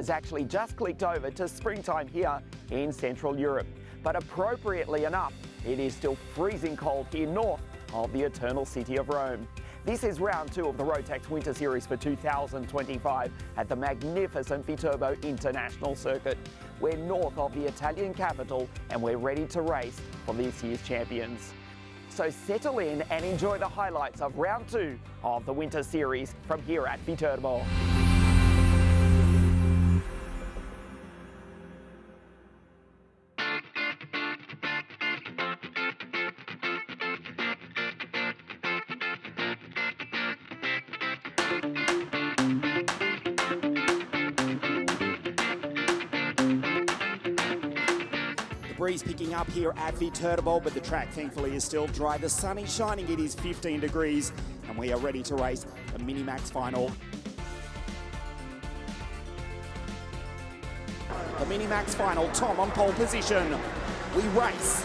has actually just clicked over to springtime here in Central Europe. But appropriately enough, it is still freezing cold here north of the eternal city of Rome. This is round 2 of the Rotax Winter Series for 2025 at the magnificent Viterbo International Circuit. We're north of the Italian capital and we're ready to race for this year's champions. So settle in and enjoy the highlights of round 2 of the Winter Series from here at Viterbo. Breeze picking up here at Viterbo, but the track thankfully is still dry. The sun is shining, it is 15 degrees, and we are ready to race the Minimax final. The Minimax final, Tom on pole position. We race.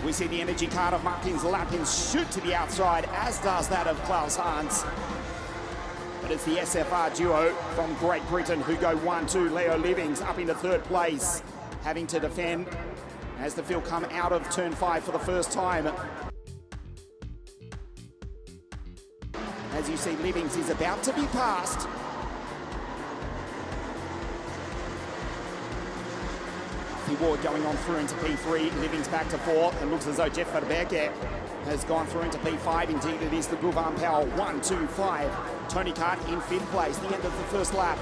We see the energy card of Martins Lapins shoot to the outside, as does that of Klaus Hans. But it's the SFR duo from Great Britain who go 1-2. Leo Livings up into 3rd place, having to defend as the field come out of turn 5 for the first time. As you see, Livings is about to be passed. Ward going on through into P3, Livings back to 4th, and looks as though Jeff Verberger has gone through into P5. Indeed, it is the Guvan Powell 1-2-5. Tony Cart in 5th place, the end of the first lap.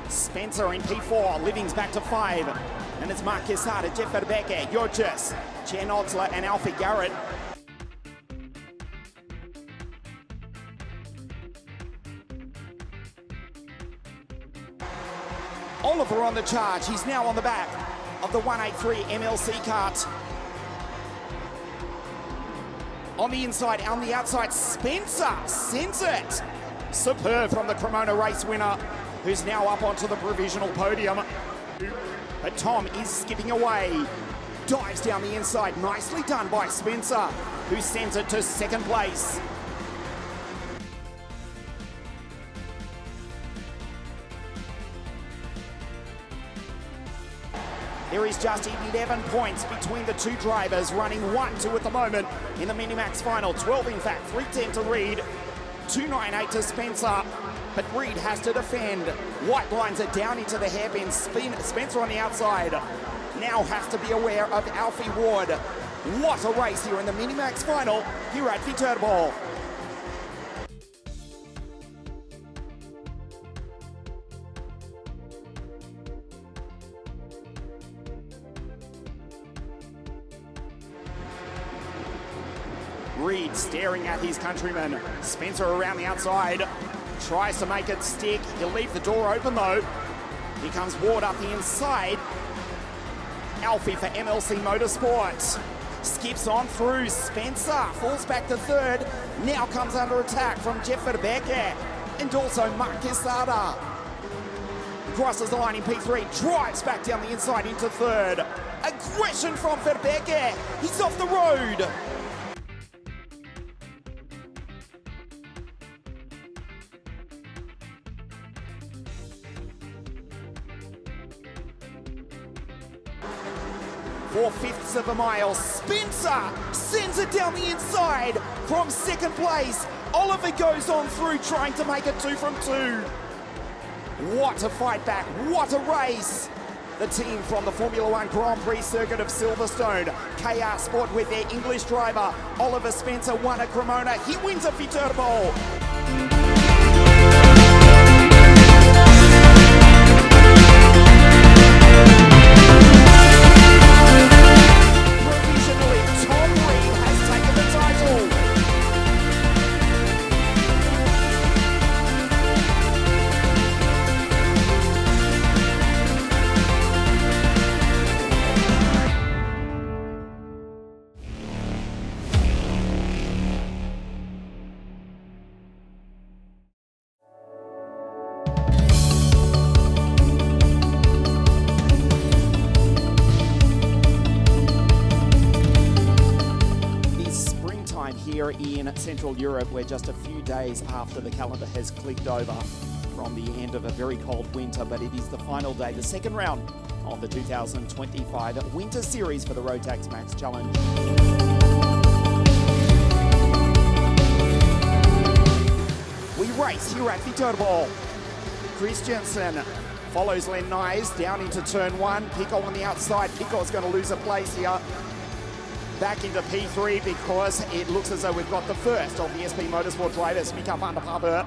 Spencer in P4, Livings back to 5. And it's Mark Quesada, Jeff Verberger, Jorges, Chen Otzler and Alfie Garrett. Oliver on the charge. He's now on the back of the 183 MLC cart. On the inside, on the outside, Spencer sends it. Superb from the Cremona race winner, who's now up onto the provisional podium. But Tom is skipping away. Dives down the inside. Nicely done by Spencer, who sends it to 2nd place. There is just 11 points between the two drivers, running 1-2 at the moment in the Minimax final. 12 in fact, 3:10 to Reed, 2:98 to Spencer. But Reed has to defend. White lines it down into the hairpin. Spencer on the outside. Now has to be aware of Alfie Ward. What a race here in the Minimax final here at Viterbo. Reed staring at his countryman. Spencer around the outside. Tries to make it stick. He'll leave the door open though. Here comes Ward up the inside. Alfie for MLC Motorsport. Skips on through. Spencer falls back to 3rd. Now comes under attack from Jeff Verberger and also Mark Quesada. Crosses the line in P3. Drives back down the inside into 3rd. Aggression from Verberger. He's off the road. Four-fifths of a mile. Spencer sends it down the inside from 2nd place. Oliver goes on through trying to make it 2 from 2. What a fight back. What a race. The team from the Formula 1 Grand Prix circuit of Silverstone, KR Sport with their English driver, Oliver Spencer, won at Cremona. He wins at Viterbo. here in Central Europe. We're just a few days after the calendar has clicked over from the end of a very cold winter, but it is the final day, the second round of the 2025 Winter Series for the Rotax Max Challenge. We race here at Viterbo. Christensen follows Lenn Nijs down into turn one. Picot on the outside. Picot's going to lose a place here. Back into P3 because it looks as though we've got the first of the SP Motorsport drivers. Mika van der Paver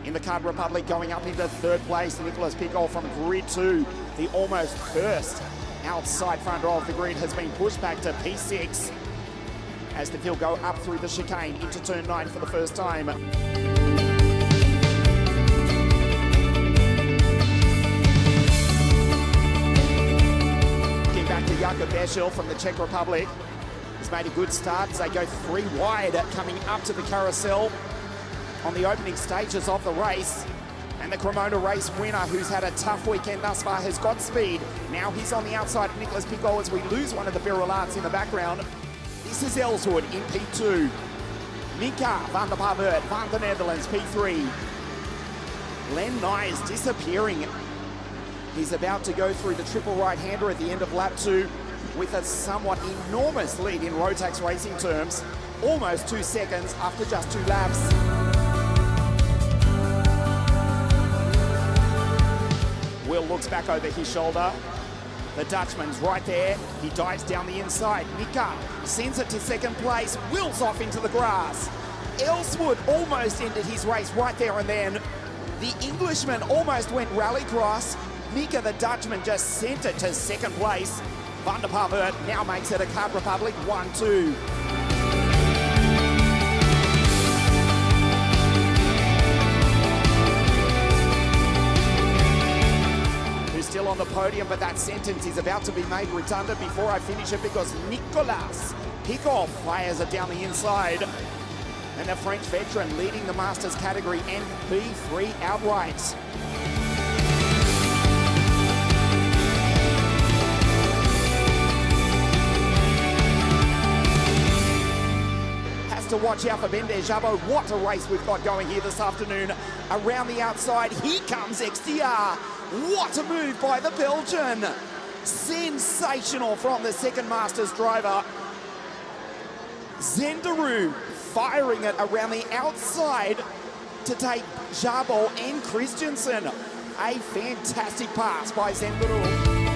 in the Card Republic going up into third place. Nicolas Picot from grid 2. The almost first outside front row of the grid has been pushed back to P6 as the field go up through the chicane into turn 9 for the first time. Back to Jakob Beschel from the Czech Republic. He's made a good start as they go 3 wide coming up to the carousel on the opening stages of the race. And the Cremona race winner, who's had a tough weekend thus far, has got speed. Now he's on the outside of Nicolas Picot as we lose one of the Virularts in the background. This is Elswood in P2. Mika van der Paver van the Netherlands, P3. Lenn Nijs disappearing. He's about to go through the triple right-hander at the end of lap 2 with a somewhat enormous lead in Rotax racing terms. Almost 2 seconds after just 2 laps. Will looks back over his shoulder. The Dutchman's right there. He dives down the inside. Mika sends it to second place. Will's off into the grass. Elswood almost ended his race right there and then. The Englishman almost went rallycross. Mika, the Dutchman, just sent it to second place. Van der Paver now makes it a Card Republic 1-2. Who's still on the podium, but that sentence is about to be made redundant before I finish it because Nicolas Picot fires it down the inside. And the French veteran leading the Masters category and P3 outright. To watch out for Bender Jabo. What a race we've got going here this afternoon. Around the outside, here comes XDR. What a move by the Belgian. Sensational from the second Masters driver. Zenderu firing it around the outside to take Jabo and Christensen. A fantastic pass by Zenderu.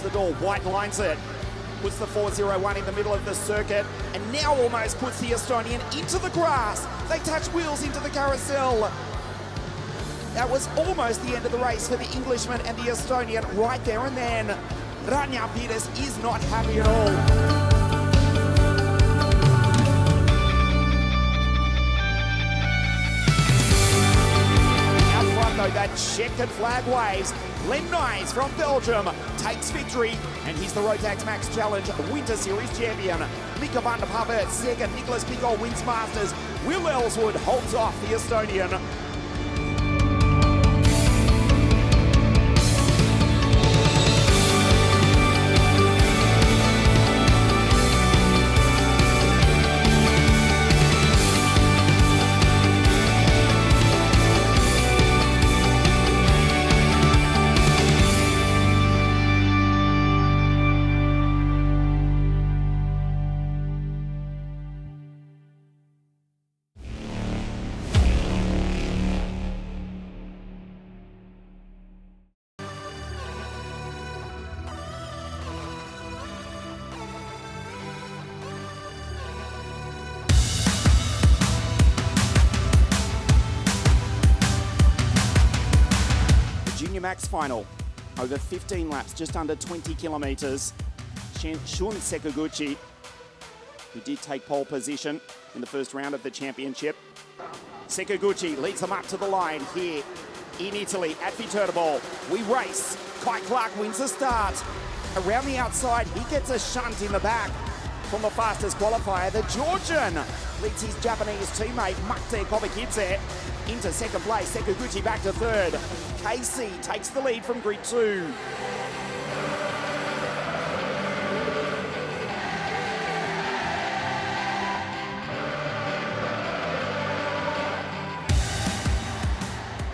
The door, White lines it, puts the 401 in the middle of the circuit, and now almost puts the Estonian into the grass. They touch wheels into the carousel. That was almost the end of the race for the Englishman and the Estonian right there and then. Ranja Pires is not happy at all. That checkered flag waves. Lenn Nijs from Belgium takes victory, and he's the Rotax Max Challenge Winter Series champion. Mika van der Paver second. Nicolas Picot wins Masters. Will Elswood holds off the Estonian. Minimax final over 15 laps, just under 20 kilometers. Shun Sekiguchi who did take pole position in the first round of the championship. Sekiguchi leads them up to the line here in Italy at Viterbo. We race. Kai Clark wins the start. Around the outside, he gets a shunt in the back from the fastest qualifier. The Georgian leads his Japanese teammate, Mate Kobakidze, into second place. Sekiguchi back to third. KC takes the lead from grid 2.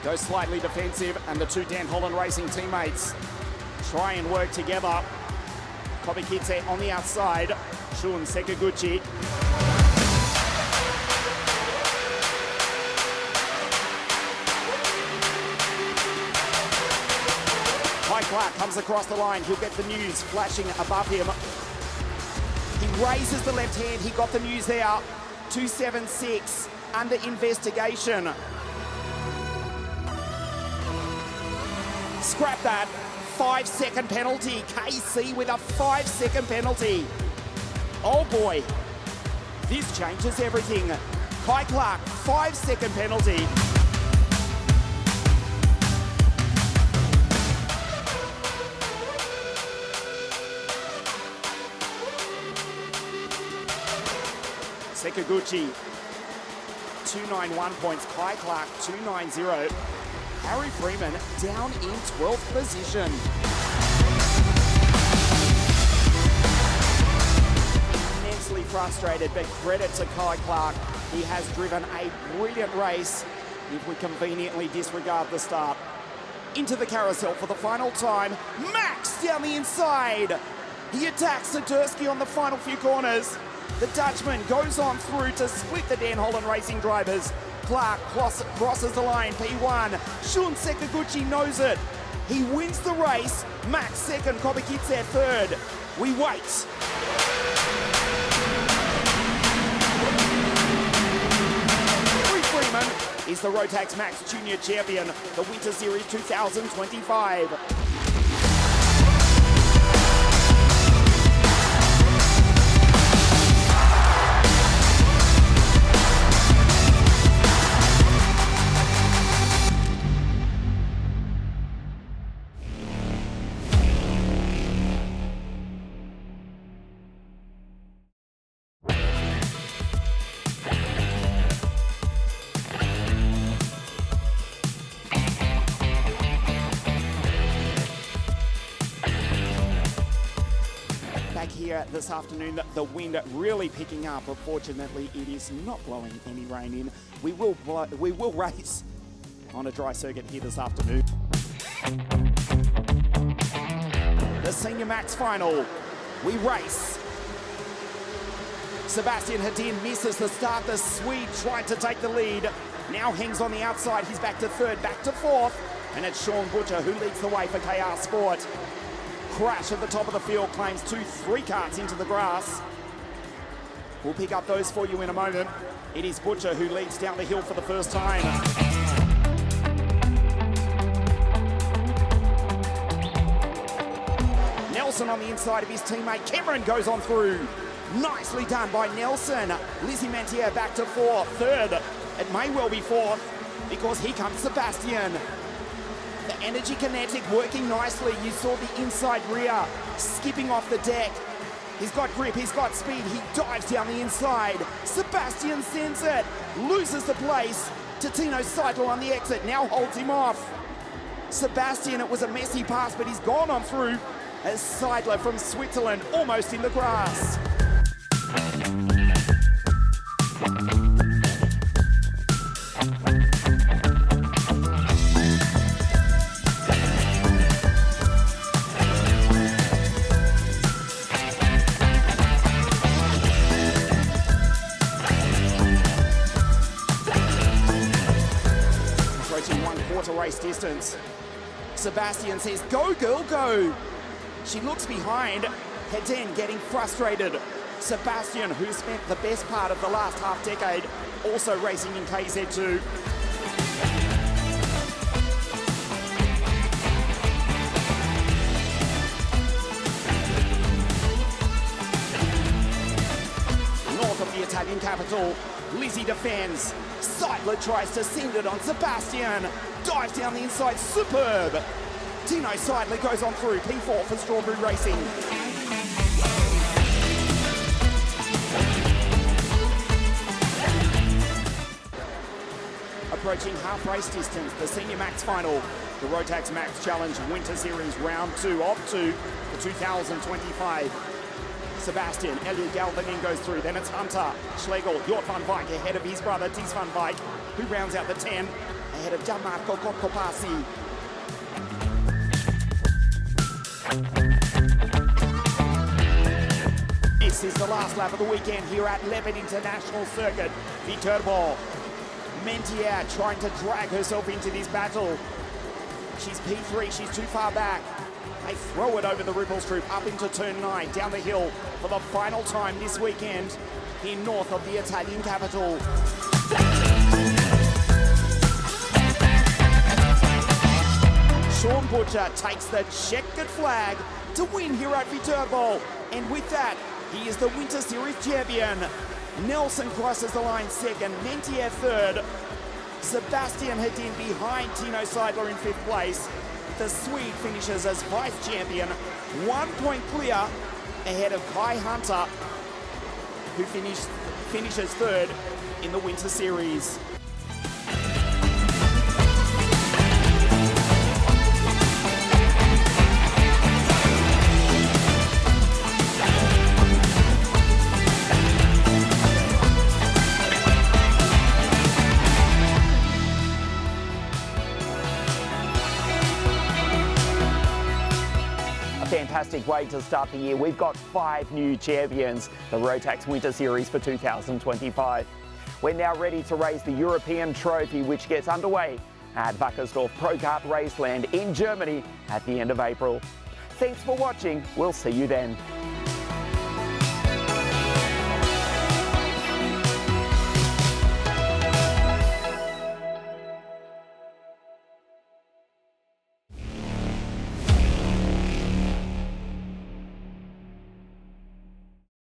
Goes slightly defensive, and the two Dan Holland Racing teammates try and work together. Kobakidze on the outside. Shun, Sekiguchi. Kai Clark comes across the line. He'll get the news flashing above him. He raises the left hand. He got the news there. 276 under investigation. Scrap that. 5-second penalty. KC with a 5-second penalty. Oh boy, this changes everything. Kai Clark, 5-second penalty. Sekiguchi, 291 points. Kai Clark, 290. Harry Freeman down in 12th position. Immensely frustrated, but credit to Kai Clark. He has driven a brilliant race if we conveniently disregard the start. Into the carousel for the final time. Max down the inside. He attacks Satursky on the final few corners. The Dutchman goes on through to split the Dan Holland Racing drivers. Clark crosses the line, P1. Shun Sekiguchi knows it. He wins the race. Max second, Kobakidze third. We wait. Freeman is the Rotax Max Junior Champion, the Winter Series 2025. Here this afternoon, the wind really picking up. Unfortunately, it is not blowing any rain in. We will race on a dry circuit here this afternoon. The Senior Max final. We race. Sebastian Hedin misses the start. The Swede tried to take the lead. Now hangs on the outside. He's back to third, back to fourth. And it's Sean Butcher who leads the way for KR Sport. Crash at the top of the field, claims 2-3 carts into the grass. We'll pick up those for you in a moment. It is Butcher who leads down the hill for the first time. Nelson on the inside of his teammate. Cameron goes on through. Nicely done by Nelson. Lizzie Mantier back to fourth. Third, it may well be fourth because here comes Sebastian. The Energy Kinetic working nicely. You saw the inside rear skipping off the deck. He's got grip, he's got speed, he dives down the inside. Sebastian sends it, loses the place. Tino Seidel on the exit, now holds him off. Sebastian, it was a messy pass, but he's gone on through as Seidler from Switzerland almost in the grass. Race distance. Sebastian says, go girl, go. She looks behind, Hedin getting frustrated. Sebastian, who spent the best part of the last half decade also racing in KZ2. Italian capital. Lizzie defends. Seidler tries to send it on Sebastian. Dives down the inside, superb. Tino Seidler goes on through, P4 for Strawberry Racing. Approaching half race distance, the Senior Max final, the Rotax Max Challenge Winter Series Round 2 of 2 for 2025. Sebastian, Elliot Galvanin goes through, then it's Hunter, Schlegel, Jort van Wijk ahead of his brother Ties van Wijk, who rounds out the 10, ahead of Gianmarco Coccopassi. This is the last lap of the weekend here at Leopard International Circuit. Viterbo. Mentier trying to drag herself into this battle. She's P3, she's too far back. They throw it over the ripple strip up into turn 9, down the hill for the final time this weekend in north of the Italian capital. Sean Butcher takes the checkered flag to win here at Viterbo. And with that, he is the Winter Series champion. Nelson crosses the line second, Mentier third. Sebastian Hedin behind Tino Seidler in 5th place. The Swede finishes as vice champion, 1 point clear ahead of Kai Hunter, who finishes third in the Winter Series. Fantastic way to start the year. We've got 5 new champions, the Rotax Winter Series for 2025. We're now ready to raise the European Trophy, which gets underway at Wackersdorf Pro Kart Raceland in Germany at the end of April. Thanks for watching. We'll see you then.